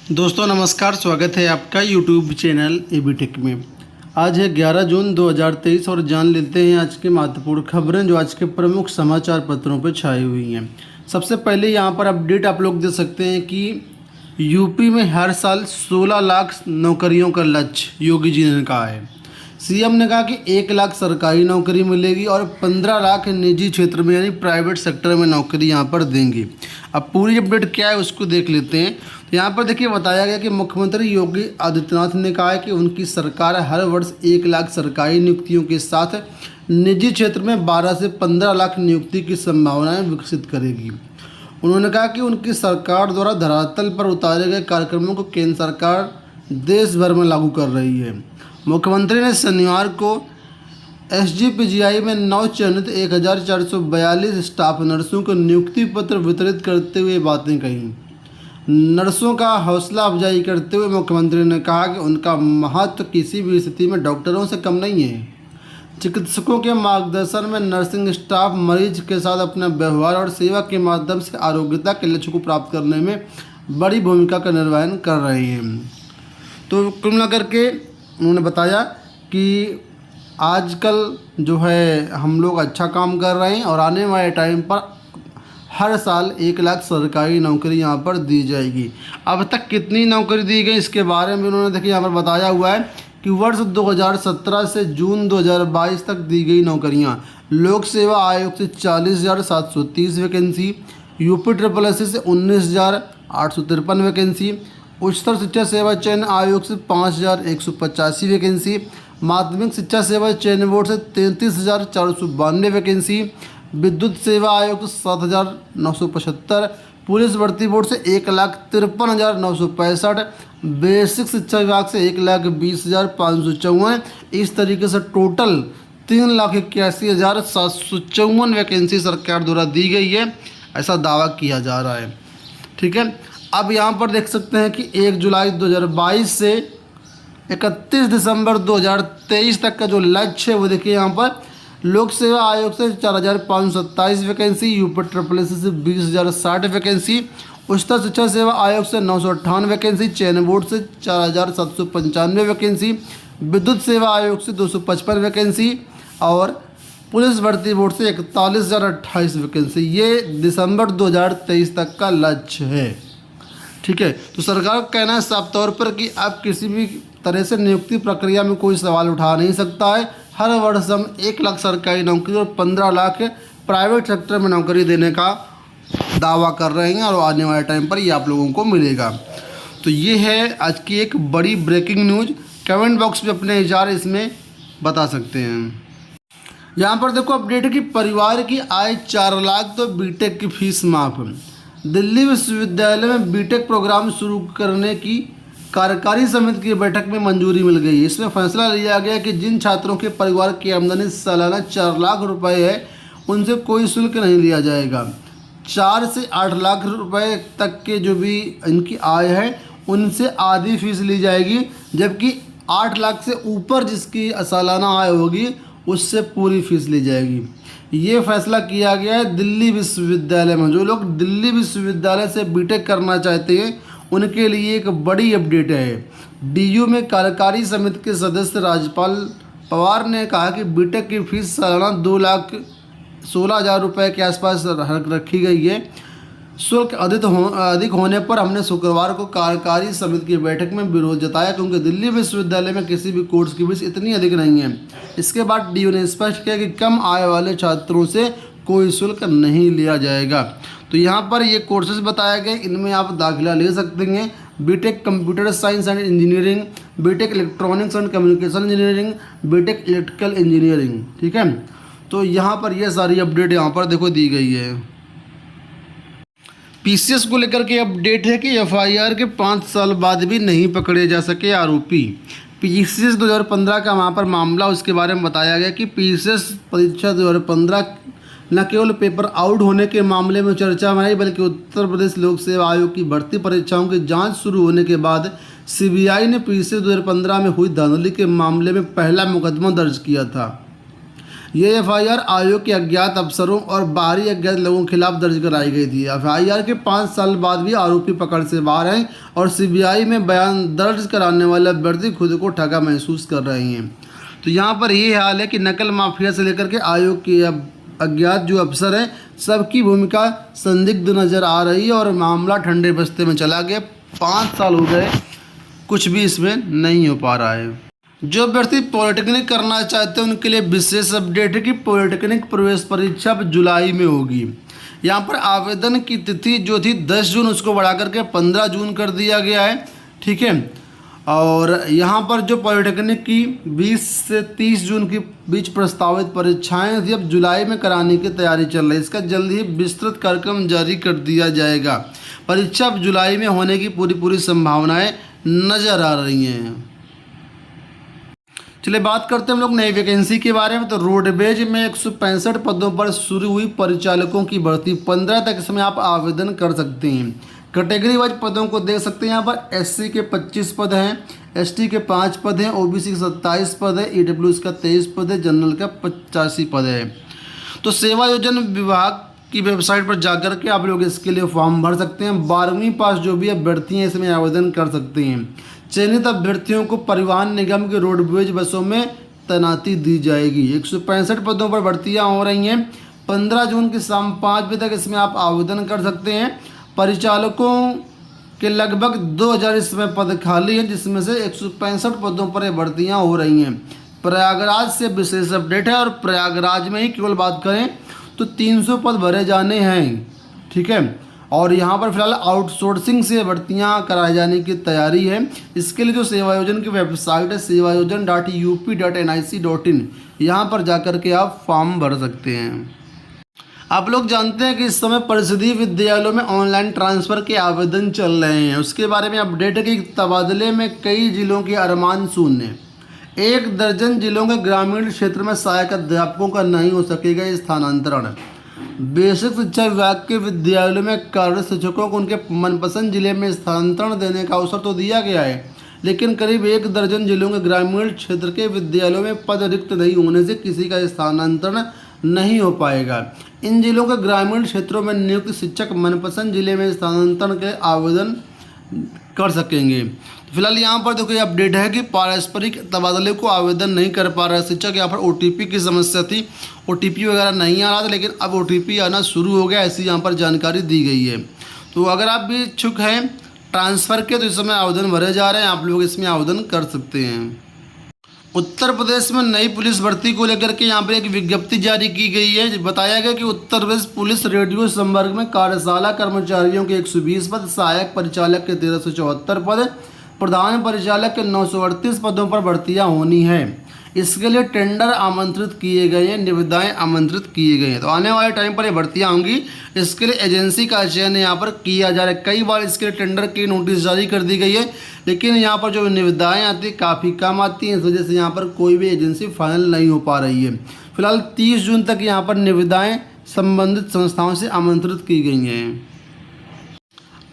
दोस्तों नमस्कार, स्वागत है आपका यूट्यूब चैनल एबी टेक में। आज है 11 जून 2023 और जान लेते हैं आज की महत्वपूर्ण खबरें जो आज के प्रमुख समाचार पत्रों पर छाई हुई हैं। सबसे पहले यहां पर अपडेट आप लोग देख सकते हैं कि यूपी में हर साल 16 लाख नौकरियों का लक्ष्य योगी जी ने कहा है। सीएम ने कहा कि 1 लाख सरकारी नौकरी मिलेगी और 15 लाख निजी क्षेत्र में यानी प्राइवेट सेक्टर में नौकरी यहाँ पर देंगे। अब पूरी अपडेट क्या है उसको देख लेते हैं। तो यहाँ पर देखिए बताया गया कि मुख्यमंत्री योगी आदित्यनाथ ने कहा है कि उनकी सरकार हर वर्ष 1 लाख सरकारी नियुक्तियों के साथ निजी क्षेत्र में 12 से 15 लाख नियुक्ति की संभावनाएं विकसित करेगी। उन्होंने कहा कि उनकी सरकार द्वारा धरातल पर उतारे गए कार्यक्रमों को केंद्र सरकार देश भर में लागू कर रही है। मुख्यमंत्री ने शनिवार को एसजीपीजीआई में नव चयनित 1442 स्टाफ नर्सों को नियुक्ति पत्र वितरित करते हुए बातें कही। नर्सों का हौसला अफजाई करते हुए मुख्यमंत्री ने कहा कि उनका महत्व किसी भी स्थिति में डॉक्टरों से कम नहीं है। चिकित्सकों के मार्गदर्शन में नर्सिंग स्टाफ मरीज के साथ अपने व्यवहार और सेवा के माध्यम से आरोग्यता के लक्ष्य को प्राप्त करने में बड़ी भूमिका का निर्वहन कर रहे हैं। तो कुल मिलाकर के उन्होंने बताया कि आजकल जो है हम लोग अच्छा काम कर रहे हैं और आने वाले टाइम पर हर साल 1 लाख सरकारी नौकरी यहाँ पर दी जाएगी। अब तक कितनी नौकरी दी गई इसके बारे में उन्होंने देखिए यहाँ पर बताया हुआ है कि वर्ष 2017 से जून 2022 तक दी गई नौकरियाँ लोक सेवा आयोग से 40,730 वैकेंसी, यूपी ट्रिपल एस से 19,853 वैकेंसी, उच्चतर शिक्षा सेवा चयन आयोग से 5,185 वैकेंसी, माध्यमिक शिक्षा सेवा चयन बोर्ड से 33,492 वैकेंसी, विद्युत सेवा आयोग से 7,975, पुलिस भर्ती बोर्ड से 1,53,965, बेसिक शिक्षा विभाग से 1,20,554। इस तरीके से टोटल 3,81,754 वैकेंसी सरकार द्वारा दी गई है, ऐसा दावा किया जा रहा है। ठीक है, अब यहाँ पर देख सकते हैं कि 1 जुलाई 2022 से 31 दिसंबर 2023 तक का जो लक्ष्य है वो देखिए यहाँ पर लोक सेवा आयोग से 4,527 वैकेंसी, यूपी ट्रिपल एस से 20,060 वैकेंसी, उच्चतर शिक्षा सेवा आयोग से 958 वैकेंसी, चयन बोर्ड से 4,795 वैकेंसी, विद्युत सेवा आयोग से 255 वैकेंसी और पुलिस भर्ती बोर्ड से 41,028 वैकेंसी। ये दिसंबर 2023 तक का लक्ष्य है। ठीक है, तो सरकार का कहना है साफ तौर पर कि आप किसी भी तरह से नियुक्ति प्रक्रिया में कोई सवाल उठा नहीं सकता है। हर वर्ष हम 1 लाख सरकारी नौकरी और 15 लाख प्राइवेट सेक्टर में नौकरी देने का दावा कर रहे हैं और आने वाले टाइम पर ये आप लोगों को मिलेगा। तो ये है आज की एक बड़ी ब्रेकिंग न्यूज़। कमेंट बॉक्स में अपने विचार इसमें बता सकते हैं। यहाँ पर देखो अपडेट है कि परिवार की आय 4 लाख तो बीटेक की फीस माफ़। दिल्ली विश्वविद्यालय में बीटेक प्रोग्राम शुरू करने की कार्यकारी समिति की बैठक में मंजूरी मिल गई। इसमें फैसला लिया गया कि जिन छात्रों के परिवार की आमदनी सालाना 4 लाख रुपए है उनसे कोई शुल्क नहीं लिया जाएगा। 4 से 8 लाख रुपए तक के जो भी इनकी आय है उनसे आधी फीस ली जाएगी, जबकि 8 लाख से ऊपर जिसकी सालाना आय होगी उससे पूरी फीस ली जाएगी। ये फैसला किया गया है दिल्ली विश्वविद्यालय में। जो लोग दिल्ली विश्वविद्यालय से बीटेक करना चाहते हैं उनके लिए एक बड़ी अपडेट है। डीयू में कार्यकारी समिति के सदस्य राजपाल पवार ने कहा कि बीटेक की फीस सालाना 2,16,000 रुपये के आसपास रखी गई है। शुल्क अधिक होने पर हमने शुक्रवार को कार्यकारी समिति की बैठक में विरोध जताया, क्योंकि दिल्ली विश्वविद्यालय में किसी भी कोर्स की फीस इतनी अधिक नहीं है। इसके बाद डीयू ने स्पष्ट किया कि कम आय वाले छात्रों से कोई शुल्क नहीं लिया जाएगा। तो यहाँ पर ये कोर्सेज बताए गए, इनमें आप दाखिला ले सकते हैं। BTech computer science and engineering, BTech electronics and communication engineering, BTech electrical engineering. ठीक है, तो यहाँ पर ये सारी अपडेट यहाँ पर देखो दी गई है। पीसीएस को लेकर के अपडेट है कि एफआईआर के 5 साल बाद भी नहीं पकड़े जा सके आरोपी। पीसीएस 2015 का वहाँ पर मामला, उसके बारे में बताया गया कि पीसीएस परीक्षा 2015 न केवल पेपर आउट होने के मामले में चर्चा में आई, बल्कि उत्तर प्रदेश लोक सेवा आयोग की भर्ती परीक्षाओं की जांच शुरू होने के बाद सीबीआई ने पीसीएस 2015 में हुई धांधली के मामले में पहला मुकदमा दर्ज किया था। ये एफआईआर आयोग के अज्ञात अफसरों और बाहरी अज्ञात लोगों के खिलाफ दर्ज कराई गई थी। एफआईआर के 5 साल बाद भी आरोपी पकड़ से बाहर हैं और सीबीआई में बयान दर्ज कराने वाले अभ्यर्थी खुद को ठगा महसूस कर रहे हैं। तो यहाँ पर ये हाल है कि नकल माफिया से लेकर के आयोग के अज्ञात जो अफसर हैं, सबकी भूमिका संदिग्ध नज़र आ रही है और मामला ठंडे बस्ते में चला गया। 5 साल हो गए, कुछ भी इसमें नहीं हो पा रहा है। जो अभ्यर्थी पॉलिटेक्निक करना चाहते हैं उनके लिए विशेष अपडेट है कि पॉलिटेक्निक प्रवेश परीक्षा अब जुलाई में होगी। यहाँ पर आवेदन की तिथि जो थी 10 जून, उसको बढ़ा करके 15 जून कर दिया गया है। ठीक है, और यहाँ पर जो पॉलिटेक्निक की 20 से 30 जून के बीच प्रस्तावित परीक्षाएं थी, अब जुलाई में कराने की तैयारी चल रही है। इसका जल्द ही विस्तृत कार्यक्रम जारी कर दिया जाएगा। परीक्षा अब जुलाई में होने की पूरी संभावनाएं नज़र आ रही हैं। चलिए बात करते हैं हम लोग नई वैकेंसी के बारे में। तो रोडवेज में 165 पदों पर शुरू हुई परिचालकों की भर्ती। 15 तक इसमें आप आवेदन कर सकते हैं। कैटेगरी वाइज पदों को देख सकते हैं। यहाँ पर एससी के 25 पद हैं, एसटी के 5 पद हैं, ओबीसी के 27 पद है, ईडब्ल्यूएस का 23 पद है, जनरल का 85 पद है। तो सेवा योजन विभाग की वेबसाइट पर जाकर के आप लोग इसके लिए फॉर्म भर सकते हैं। 12वीं पास जो भी अभ्यर्थी हैं इसमें आवेदन कर सकते हैं। चयनित अभ्यर्थियों को परिवहन निगम के रोडवेज बसों में तैनाती दी जाएगी। 165 पदों पर भर्तियां हो रही हैं। 15 जून की शाम 5 बजे तक इसमें आप आवेदन कर सकते हैं। परिचालकों के लगभग 2000 इसमें पद खाली हैं, जिसमें से 165 पदों पर भर्तियां हो रही हैं। प्रयागराज से विशेष अपडेट है और प्रयागराज में ही केवल बात करें तो 300 पद भरे जाने हैं। ठीक है, और यहाँ पर फिलहाल आउटसोर्सिंग से भर्तियाँ कराए जाने की तैयारी है। इसके लिए जो सेवायोजन की वेबसाइट है sevayojan.up.nic.in, यहाँ पर जाकर के आप फॉर्म भर सकते हैं। आप लोग जानते हैं कि इस समय परिषदीय विद्यालयों में ऑनलाइन ट्रांसफ़र के आवेदन चल रहे हैं। उसके बारे में अपडेट है कि तबादले में कई जिलों के अरमान शून्य। 1 दर्जन जिलों के ग्रामीण क्षेत्र में सहायक अध्यापकों का नहीं हो सकेगा स्थानांतरण। बेसिक शिक्षा विभाग के विद्यालयों में कार्यरत शिक्षकों को उनके मनपसंद जिले में स्थानांतरण देने का अवसर तो दिया गया है, लेकिन करीब 1 दर्जन जिलों के ग्रामीण क्षेत्र के विद्यालयों में पद रिक्त नहीं होने से किसी का स्थानांतरण नहीं हो पाएगा। इन जिलों के ग्रामीण क्षेत्रों में नियुक्त शिक्षक मनपसंद जिले में स्थानांतरण के आवेदन कर सकेंगे। फिलहाल यहाँ पर देखो ये अपडेट है कि पारस्परिक तबादले को आवेदन नहीं कर पा रहा है शिक्षक। यहाँ पर ओटीपी की समस्या थी, ओटीपी वगैरह नहीं आ रहा था, लेकिन अब ओटीपी आना शुरू हो गया, ऐसी यहाँ पर जानकारी दी गई है। तो अगर आप भी इच्छुक हैं ट्रांसफ़र के तो इस समय आवेदन भरे जा रहे हैं, आप लोग इसमें आवेदन कर सकते हैं। उत्तर प्रदेश में नई पुलिस भर्ती को लेकर के यहाँ पर एक विज्ञप्ति जारी की गई है। बताया गया कि उत्तर प्रदेश पुलिस रेडियो संवर्ग में कार्यशाला कर्मचारियों के 120 पद, सहायक परिचालक के 1374 पद, प्रधान परिचालक के 938 पदों पर भर्तियां होनी है। इसके लिए टेंडर आमंत्रित किए गए हैं, निविदाएं आमंत्रित किए गए हैं। तो आने वाले टाइम पर ये भर्तियां होंगी। इसके लिए एजेंसी का चयन यहाँ पर किया जा रहा है। कई बार इसके लिए टेंडर की नोटिस जारी कर दी गई है, लेकिन यहाँ पर जो निविदाएं आती है काफ़ी कम आती हैं। इस वजह से यहाँ पर कोई भी एजेंसी फाइनल नहीं हो पा रही है। फिलहाल 30 जून तक यहाँ पर निविदाएँ संबंधित संस्थाओं से आमंत्रित की गई हैं।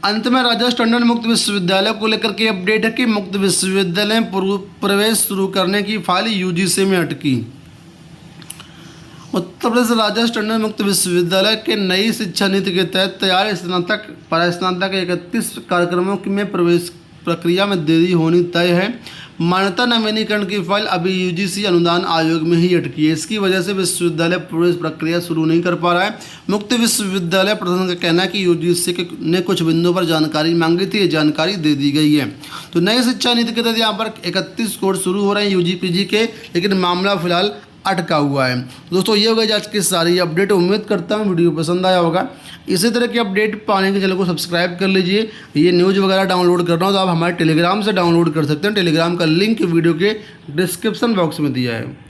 अंत में राजस्थान टंडन मुक्त विश्वविद्यालय को लेकर के अपडेट है कि मुक्त विश्वविद्यालय में प्रवेश शुरू करने की फाइल यूजीसी में अटकी। उत्तर प्रदेश राजस्थान टंडन मुक्त विश्वविद्यालय के नई शिक्षा नीति के तहत तैयार स्नातक परास्नातक 31 कार्यक्रमों में प्रवेश प्रक्रिया में देरी होनी तय है। मान्यता नवीनीकरण की फाइल अभी यूजीसी अनुदान आयोग में ही अटकी है। इसकी वजह से विश्वविद्यालय प्रवेश प्रक्रिया शुरू नहीं कर पा रहा है। मुक्त विश्वविद्यालय प्रशासन का कहना है कि यूजीसी ने कुछ बिंदुओं पर जानकारी मांगी थी, ये जानकारी दे दी गई है। तो नई शिक्षा नीति के तहत यहाँ पर 31 कोर्स शुरू हो रहे हैं यूजीपीजी के, लेकिन मामला फिलहाल अटका हुआ है। दोस्तों ये हो गई आज की सारी अपडेट। उम्मीद करता हूँ वीडियो पसंद आया होगा। इसी तरह की अपडेट पाने के चैनल को सब्सक्राइब कर लीजिए। ये न्यूज़ वगैरह डाउनलोड करना हो तो आप हमारे टेलीग्राम से डाउनलोड कर सकते हैं। टेलीग्राम का लिंक वीडियो के डिस्क्रिप्शन बॉक्स में दिया है।